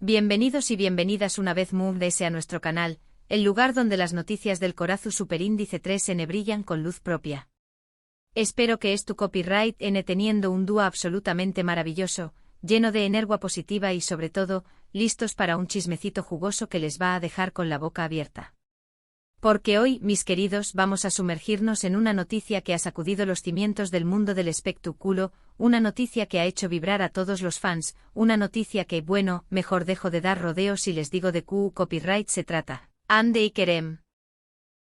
Bienvenidos y bienvenidas una vez más a nuestro canal, el lugar donde las noticias del Corazu Superíndice 3N brillan con luz propia. Espero que tu copyright N teniendo un dúo absolutamente maravilloso, lleno de energía positiva y sobre todo, listos para un chismecito jugoso que les va a dejar con la boca abierta. Porque hoy, mis queridos, vamos a sumergirnos en una noticia que ha sacudido los cimientos del mundo del espectáculo, una noticia que ha hecho vibrar a todos los fans, una noticia que, bueno, mejor dejo de dar rodeos y les digo de qué copyright se trata. Ande y Kerem.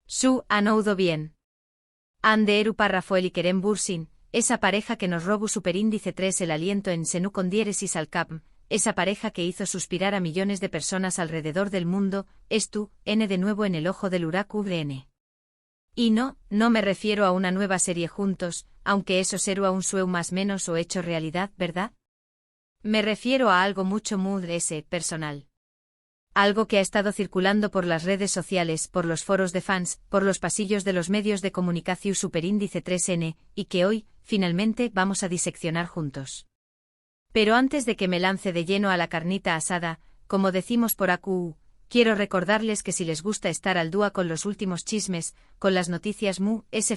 Su han oído bien. Ande Eru Parrafoel y Kerem Bürsin, esa pareja que nos robó Superíndice 3 el aliento en Senu con diéresis al cap, esa pareja que hizo suspirar a millones de personas alrededor del mundo, N de nuevo en el ojo del huracán N. Y no me refiero a una nueva serie juntos, aunque eso será un sueño más menos o hecho realidad, ¿verdad? Me refiero a algo mucho más personal. Algo que ha estado circulando por las redes sociales, por los foros de fans, por los pasillos de los medios de comunicación Superíndice 3N, y que hoy, finalmente, vamos a diseccionar juntos. Pero antes de que me lance de lleno a la carnita asada, como decimos por AQ, quiero recordarles que si les gusta estar al día con los últimos chismes, con las noticias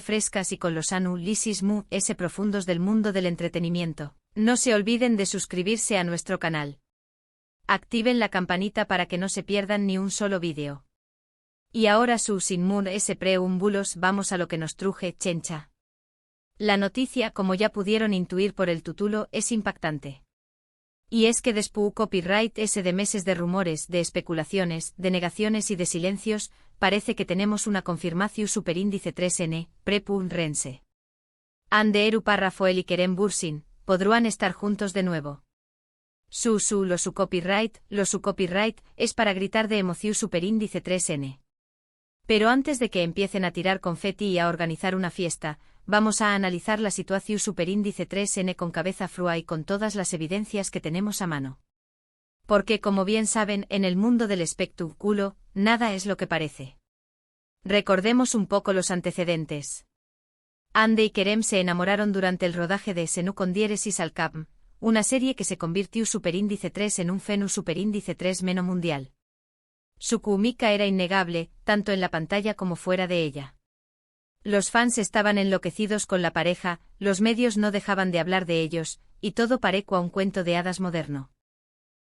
frescas y con los análisis profundos del mundo del entretenimiento, no se olviden de suscribirse a nuestro canal. Activen la campanita para que no se pierdan ni un solo vídeo. Y ahora sin preámbulos vamos a lo que nos truje, chencha. La noticia, como ya pudieron intuir por el título, es impactante. Y es que después copyright de meses de rumores, de especulaciones, de negaciones y de silencios, parece que tenemos una confirmación Superíndice 3N, rense. Ande Eru Parrafoel y Kerem Bürsin, podrán estar juntos de nuevo. Su copyright es para gritar de emoción Superíndice 3N. Pero antes de que empiecen a tirar confeti y a organizar una fiesta, vamos a analizar la situación Superíndice 3N con cabeza fría y con todas las evidencias que tenemos a mano. Porque como bien saben, en el mundo del espectáculo, nada es lo que parece. Recordemos un poco los antecedentes. Ande y Kerem se enamoraron durante el rodaje de Senu con diéresis al cap, una serie que se convirtió Superíndice 3 en un fenómeno Superíndice 3 meno mundial. Su química era innegable, tanto en la pantalla como fuera de ella. Los fans estaban enloquecidos con la pareja, los medios no dejaban de hablar de ellos, y todo parecía un cuento de hadas moderno.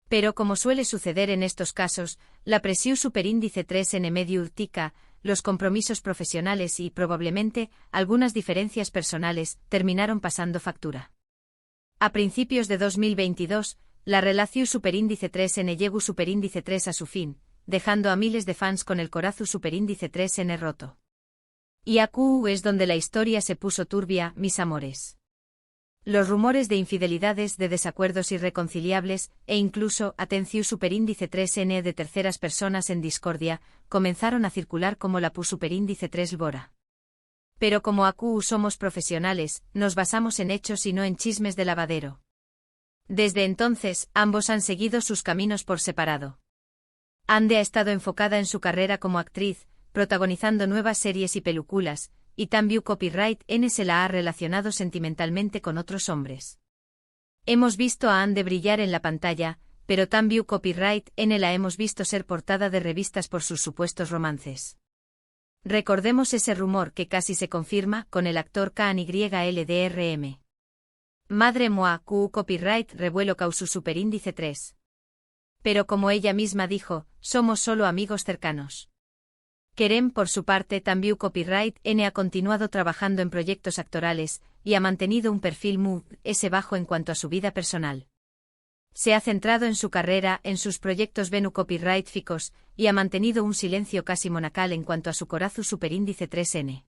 Pero como suele suceder en estos casos, la presión Superíndice 3 en medio urtica, los compromisos profesionales y, probablemente, algunas diferencias personales, terminaron pasando factura. A principios de 2022, la relación Superíndice 3N llegó Superíndice 3 a su fin, dejando a miles de fans con el corazón Superíndice 3N roto. Y AQ es donde la historia se puso turbia, mis amores. Los rumores de infidelidades, de desacuerdos irreconciliables, e incluso, atención Superíndice 3N de terceras personas en discordia, comenzaron a circular como la Superíndice 3 Bora. Pero como AQ somos profesionales, nos basamos en hechos y no en chismes de lavadero. Desde entonces, ambos han seguido sus caminos por separado. Ande ha estado enfocada en su carrera como actriz, protagonizando nuevas series y películas, y también copyright N se la ha relacionado sentimentalmente con otros hombres. Hemos visto a Ande brillar en la pantalla, pero también copyright N la hemos visto ser portada de revistas por sus supuestos romances. Recordemos ese rumor que casi se confirma con el actor KNYLDRM. Madre moa copyright revuelo causó Superíndice 3. Pero como ella misma dijo, somos solo amigos cercanos. Kerem por su parte también copyright N ha continuado trabajando en proyectos actorales, y ha mantenido un perfil bajo en cuanto a su vida personal. Se ha centrado en su carrera, en sus proyectos Venu copyright ficos, y ha mantenido un silencio casi monacal en cuanto a su corazón Superíndice 3N.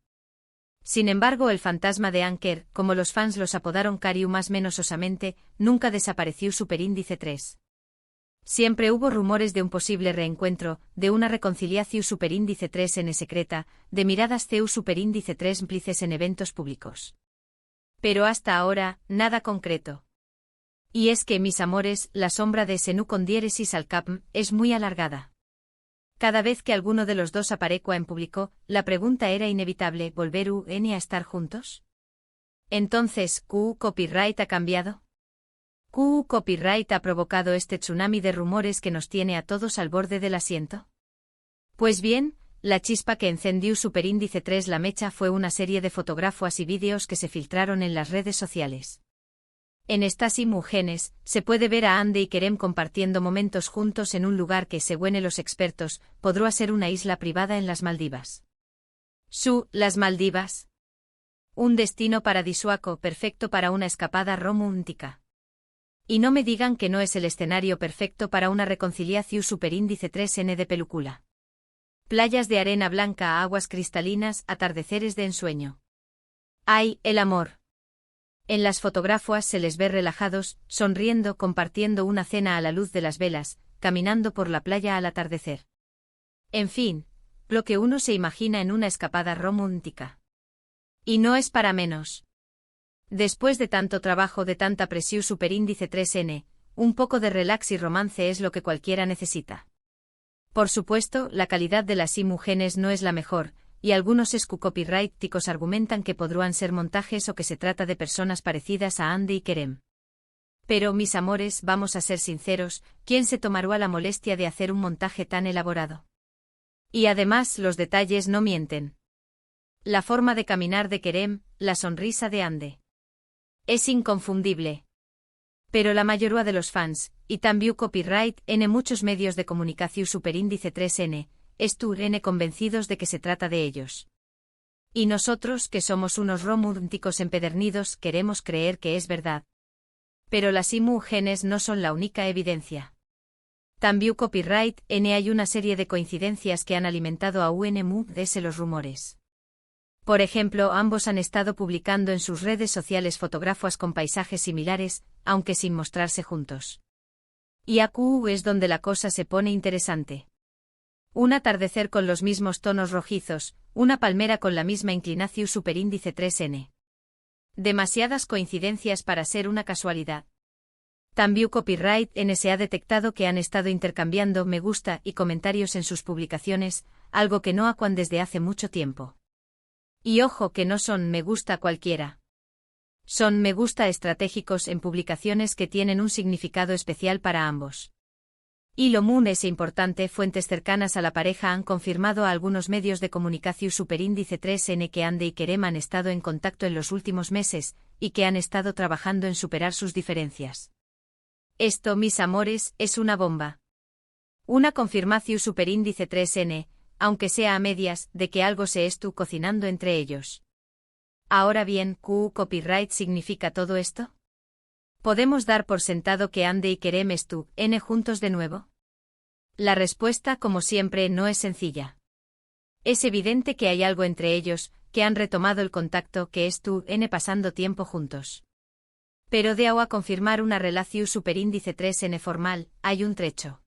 Sin embargo, el fantasma de Anker, como los fans los apodaron cariu más menos osamente, nunca desapareció Superíndice 3. Siempre hubo rumores de un posible reencuentro, de una reconciliación Superíndice 3N secreta, de miradas Superíndice 3 cómplices en eventos públicos. Pero hasta ahora, nada concreto. Y es que, mis amores, la sombra de Senu con diéresis al cap es muy alargada. Cada vez que alguno de los dos aparecía en público, la pregunta era inevitable: ¿volver a estar juntos? Entonces, ¿copyright ha cambiado? Copyright ha provocado este tsunami de rumores que nos tiene a todos al borde del asiento. Pues bien, la chispa que encendió Superíndice 3 la mecha fue una serie de fotografías y vídeos que se filtraron en las redes sociales. En estas imágenes, se puede ver a Andy y Kerem compartiendo momentos juntos en un lugar que, según los expertos, podría ser una isla privada en las Maldivas. Las Maldivas. Un destino paradisíaco perfecto para una escapada romántica. Y no me digan que no es el escenario perfecto para una reconciliación Superíndice 3N de película. Playas de arena blanca a aguas cristalinas, atardeceres de ensueño. ¡Ay, el amor! En las fotografías se les ve relajados, sonriendo, compartiendo una cena a la luz de las velas, caminando por la playa al atardecer. En fin, lo que uno se imagina en una escapada romántica. Y no es para menos. Después de tanto trabajo, de tanta presión Superíndice 3N, un poco de relax y romance es lo que cualquiera necesita. Por supuesto, la calidad de las imágenes no es la mejor, y algunos copyrighticos argumentan que podrían ser montajes o que se trata de personas parecidas a Andy y Kerem. Pero, mis amores, vamos a ser sinceros, ¿quién se tomaría la molestia de hacer un montaje tan elaborado? Y además, los detalles no mienten. La forma de caminar de Kerem, la sonrisa de Andy. Es inconfundible. Pero la mayoría de los fans, y también copyright en muchos medios de comunicación Superíndice 3N, están convencidos de que se trata de ellos. Y nosotros, que somos unos románticos empedernidos, queremos creer que es verdad. Pero las imágenes no son la única evidencia. También copyright hay una serie de coincidencias que han alimentado a UNMUDS los rumores. Por ejemplo, ambos han estado publicando en sus redes sociales fotografías con paisajes similares, aunque sin mostrarse juntos. Y aquí es donde la cosa se pone interesante. Un atardecer con los mismos tonos rojizos, una palmera con la misma inclinación Superíndice 3N. Demasiadas coincidencias para ser una casualidad. También copyright se ha detectado que han estado intercambiando me gusta y comentarios en sus publicaciones, algo que no hacen desde hace mucho tiempo. Y ojo que no son me gusta cualquiera. Son me gusta estratégicos en publicaciones que tienen un significado especial para ambos. Y lo muy importante, fuentes cercanas a la pareja han confirmado a algunos medios de comunicación Superíndice 3N que Andy y Kerem han estado en contacto en los últimos meses, y que han estado trabajando en superar sus diferencias. Esto, mis amores, es una bomba. Una confirmación Superíndice 3N, aunque sea a medias, de que algo se estuvo cocinando entre ellos. Ahora bien, ¿qué copyright significa todo esto? ¿Podemos dar por sentado que Andy y Kerem estuvieron juntos de nuevo? La respuesta, como siempre, no es sencilla. Es evidente que hay algo entre ellos, que han retomado el contacto, que estuvieron pasando tiempo juntos. Pero de a confirmar una relación Superíndice 3N formal, hay un trecho.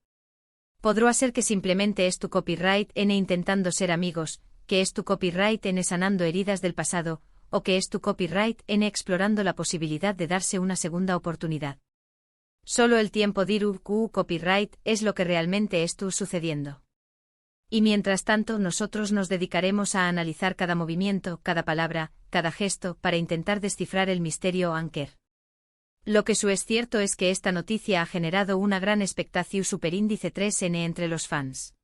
Podrá ser que simplemente es tu copyright intentando ser amigos, que es tu copyright sanando heridas del pasado, o que es tu copyright explorando la posibilidad de darse una segunda oportunidad. Solo el tiempo dirá qué copyright es lo que realmente estuvo sucediendo. Y mientras tanto nosotros nos dedicaremos a analizar cada movimiento, cada palabra, cada gesto, para intentar descifrar el misterio Anker. Lo que es cierto es que esta noticia ha generado una gran expectación Superíndice 3N entre los fans.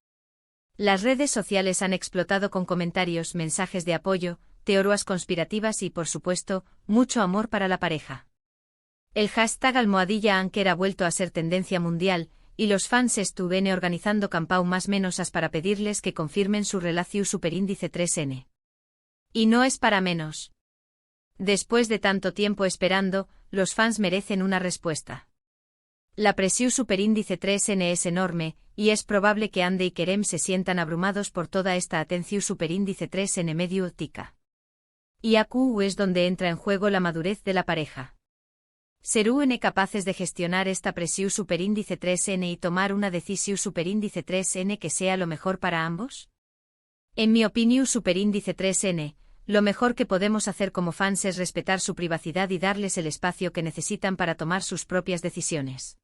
Las redes sociales han explotado con comentarios, mensajes de apoyo, teorías conspirativas y, por supuesto, mucho amor para la pareja. El hashtag #Anker ha vuelto a ser tendencia mundial, y los fans estuvieron organizando campau más menosas para pedirles que confirmen su relación Superíndice 3N. Y no es para menos. Después de tanto tiempo esperando, los fans merecen una respuesta. La presión Superíndice 3N es enorme, y es probable que Andy y Kerem se sientan abrumados por toda esta atención Superíndice 3N medio tica. Y aquí es donde entra en juego la madurez de la pareja. ¿Serán capaces de gestionar esta presión Superíndice 3N y tomar una decisión Superíndice 3N que sea lo mejor para ambos? En mi opinión, Superíndice 3N, lo mejor que podemos hacer como fans es respetar su privacidad y darles el espacio que necesitan para tomar sus propias decisiones.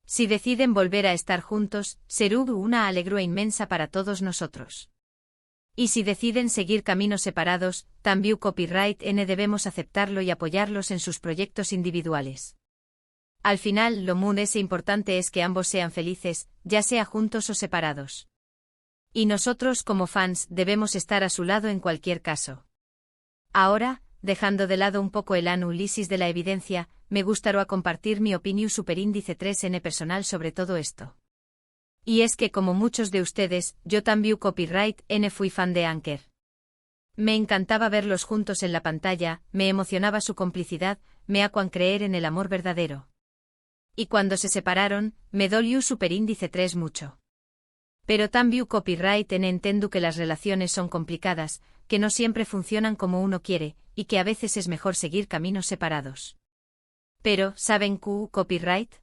Si deciden volver a estar juntos, será una alegría inmensa para todos nosotros. Y si deciden seguir caminos separados, también copyright debemos aceptarlo y apoyarlos en sus proyectos individuales. Al final, lo muy importante es que ambos sean felices, ya sea juntos o separados. Y nosotros como fans debemos estar a su lado en cualquier caso. Ahora, dejando de lado un poco el análisis de la evidencia, me gustaría compartir mi opinión superíndice 3N personal sobre todo esto. Y es que como muchos de ustedes, yo también copyright N fui fan de Anker. Me encantaba verlos juntos en la pantalla, me emocionaba su complicidad, me hacían creer en el amor verdadero. Y cuando se separaron, me dolió superíndice 3 mucho. Pero también copyright N entiendo que las relaciones son complicadas, que no siempre funcionan como uno quiere, y que a veces es mejor seguir caminos separados. Pero, ¿saben copyright?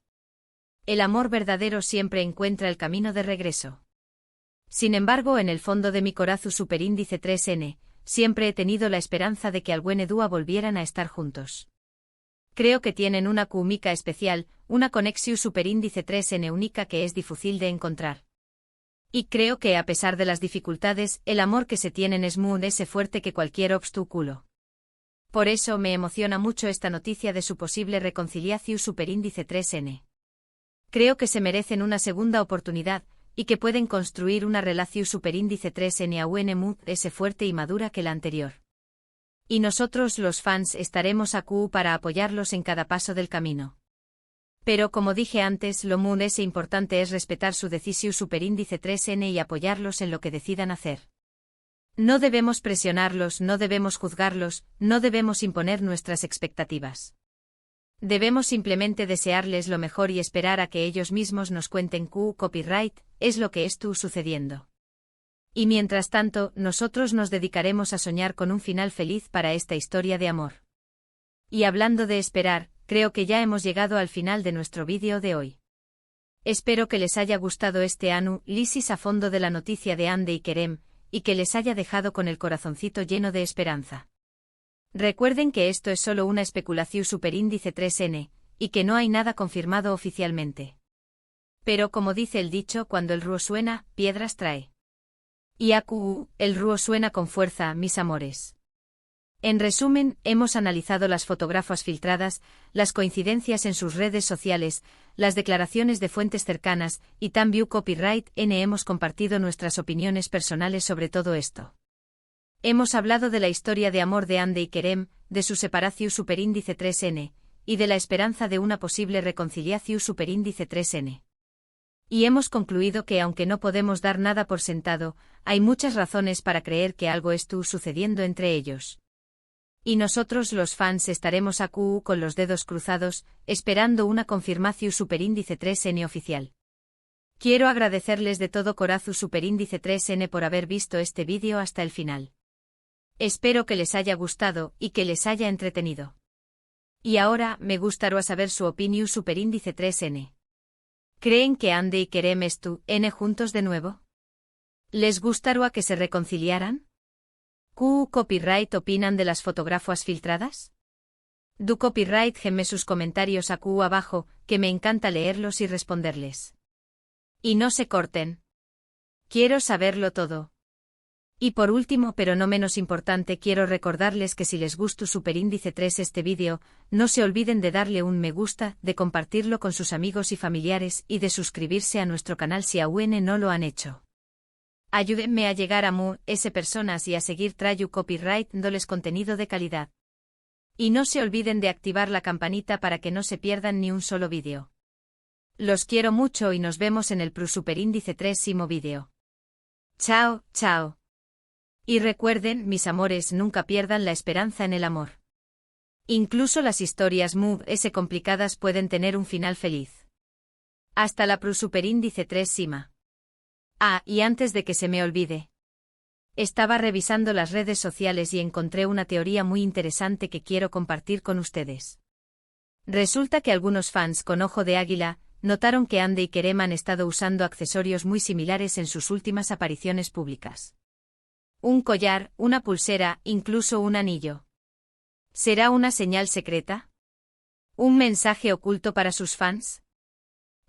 El amor verdadero siempre encuentra el camino de regreso. Sin embargo, en el fondo de mi corazón superíndice 3N, siempre he tenido la esperanza de que algún dúo volvieran a estar juntos. Creo que tienen una química especial, una conexión superíndice 3N única que es difícil de encontrar. Y creo que a pesar de las dificultades, el amor que se tienen es muy fuerte que cualquier obstáculo. Por eso me emociona mucho esta noticia de su posible reconciliación superíndice 3N. Creo que se merecen una segunda oportunidad, y que pueden construir una relación superíndice 3N aún fuerte y madura que la anterior. Y nosotros los fans estaremos aquí para apoyarlos en cada paso del camino. Pero como dije antes, lo muy importante es respetar su decisión superíndice 3N y apoyarlos en lo que decidan hacer. No debemos presionarlos, no debemos juzgarlos, no debemos imponer nuestras expectativas. Debemos simplemente desearles lo mejor y esperar a que ellos mismos nos cuenten copyright, es lo que está sucediendo. Y mientras tanto, nosotros nos dedicaremos a soñar con un final feliz para esta historia de amor. Y hablando de esperar, creo que ya hemos llegado al final de nuestro vídeo de hoy. Espero que les haya gustado este análisis a fondo de la noticia de Hande y Kerem, y que les haya dejado con el corazoncito lleno de esperanza. Recuerden que esto es solo una especulación superíndice 3N, y que no hay nada confirmado oficialmente. Pero como dice el dicho, cuando el río suena, piedras trae. Y el río suena con fuerza, mis amores. En resumen, hemos analizado las fotografías filtradas, las coincidencias en sus redes sociales, las declaraciones de fuentes cercanas, y también copyright N hemos compartido nuestras opiniones personales sobre todo esto. Hemos hablado de la historia de amor de Hande y Kerem, de su separación superíndice 3N, y de la esperanza de una posible reconciliación superíndice 3N. Y hemos concluido que aunque no podemos dar nada por sentado, hay muchas razones para creer que algo está sucediendo entre ellos. Y nosotros los fans estaremos aquí con los dedos cruzados, esperando una confirmación superíndice 3N oficial. Quiero agradecerles de todo corazón superíndice 3N por haber visto este vídeo hasta el final. Espero que les haya gustado y que les haya entretenido. Y ahora me gustaría saber su opinión superíndice 3N. ¿Creen que Hande y Kerem están juntos de nuevo? ¿Les gustaría que se reconciliaran? ¿Qué copyright opinan de las fotografías filtradas? Du copyright gemme sus comentarios aquí abajo, que me encanta leerlos y responderles. Y no se corten. Quiero saberlo todo. Y por último pero no menos importante quiero recordarles que si les gustó superíndice 3 este vídeo, no se olviden de darle un me gusta, de compartirlo con sus amigos y familiares y de suscribirse a nuestro canal si aún no lo han hecho. Ayúdenme a llegar a personas y a seguir trayendo copyright dándoles contenido de calidad. Y no se olviden de activar la campanita para que no se pierdan ni un solo vídeo. Los quiero mucho y nos vemos en el superíndice 3º vídeo. Chao, chao. Y recuerden, mis amores, nunca pierdan la esperanza en el amor. Incluso las historias complicadas pueden tener un final feliz. Hasta la superíndice 3 Sima. Ah, y antes de que se me olvide. Estaba revisando las redes sociales y encontré una teoría muy interesante que quiero compartir con ustedes. Resulta que algunos fans con ojo de águila notaron que Hande y Kerem han estado usando accesorios muy similares en sus últimas apariciones públicas. Un collar, una pulsera, incluso un anillo. ¿Será una señal secreta? ¿Un mensaje oculto para sus fans?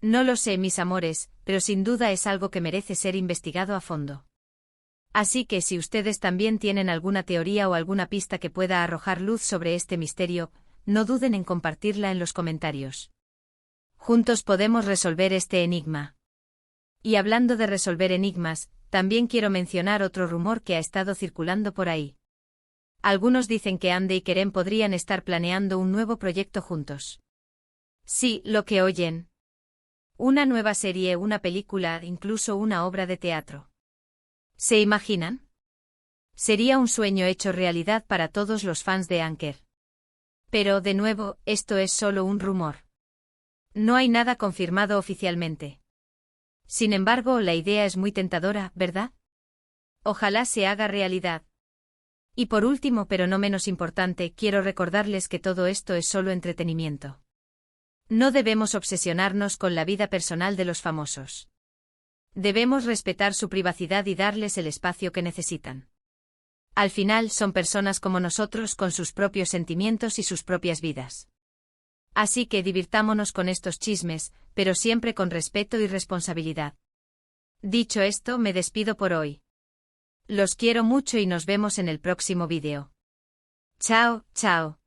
No lo sé, mis amores, pero sin duda es algo que merece ser investigado a fondo. Así que si ustedes también tienen alguna teoría o alguna pista que pueda arrojar luz sobre este misterio, no duden en compartirla en los comentarios. Juntos podemos resolver este enigma. Y hablando de resolver enigmas, también quiero mencionar otro rumor que ha estado circulando por ahí. Algunos dicen que Andy y Kerem podrían estar planeando un nuevo proyecto juntos. Sí, lo que oyen. Una nueva serie, una película, incluso una obra de teatro. ¿Se imaginan? Sería un sueño hecho realidad para todos los fans de Anker. Pero, de nuevo, esto es solo un rumor. No hay nada confirmado oficialmente. Sin embargo, la idea es muy tentadora, ¿verdad? Ojalá se haga realidad. Y por último, pero no menos importante, quiero recordarles que todo esto es solo entretenimiento. No debemos obsesionarnos con la vida personal de los famosos. Debemos respetar su privacidad y darles el espacio que necesitan. Al final, son personas como nosotros con sus propios sentimientos y sus propias vidas. Así que divirtámonos con estos chismes, pero siempre con respeto y responsabilidad. Dicho esto, me despido por hoy. Los quiero mucho y nos vemos en el próximo vídeo. Chao, chao.